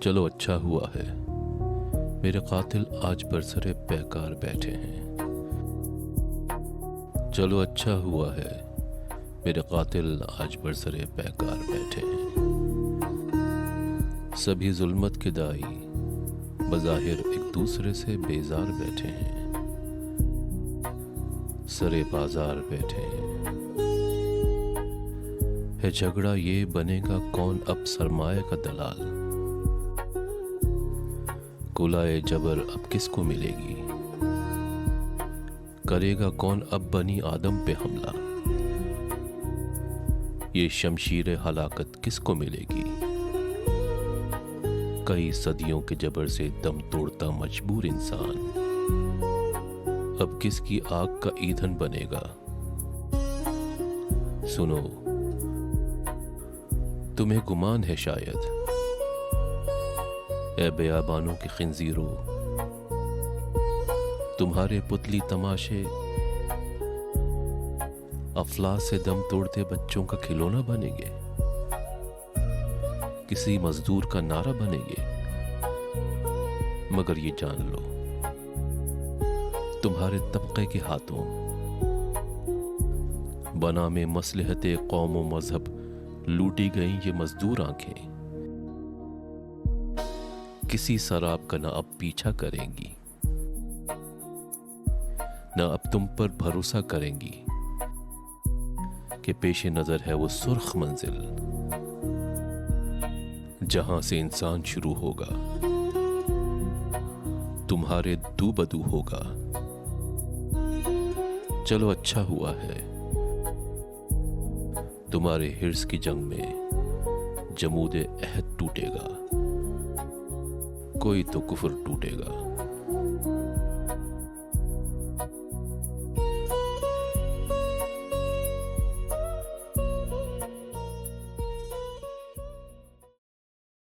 चलो अच्छा हुआ है, मेरे कातिल आज बरसरे पैकार बैठे हैं। चलो अच्छा हुआ है, मेरे कातिल आज बरसरे पैकार बैठे हैं। सभी जुल्मत के दाई बज़ाहिर एक दूसरे से बेजार बैठे हैं, सरे बाजार बैठे हैं। है झगड़ा ये बनेगा कौन अब सरमाए का दलाल, कुलाए जबर अब किसको मिलेगी, करेगा कौन अब बनी आदम पे हमला, ये शमशीर हलाकत किसको मिलेगी। कई सदियों के जबर से दम तोड़ता मजबूर इंसान अब किसकी आग का ईंधन बनेगा। सुनो, तुम्हें गुमान है शायद, ए बेयाबानों के खिंजीरों, तुम्हारे पुतली तमाशे अफलास से दम तोड़ते बच्चों का खिलौना बनेंगे, किसी मजदूर का नारा बनेंगे। मगर ये जान लो, तुम्हारे तबके के हाथों बना में मसलहते कौम व मजहब लूटी गई ये मजदूर आंखें किसी शराब का न अब पीछा करेंगी, न अब तुम पर भरोसा करेंगी कि पेशे नजर है वो सुर्ख मंजिल जहां से इंसान शुरू होगा, तुम्हारे दू बदू होगा। चलो अच्छा हुआ है, तुम्हारे हिर्स की जंग में जमूदे अहद टूटेगा, कोई तो कुफर टूटेगा।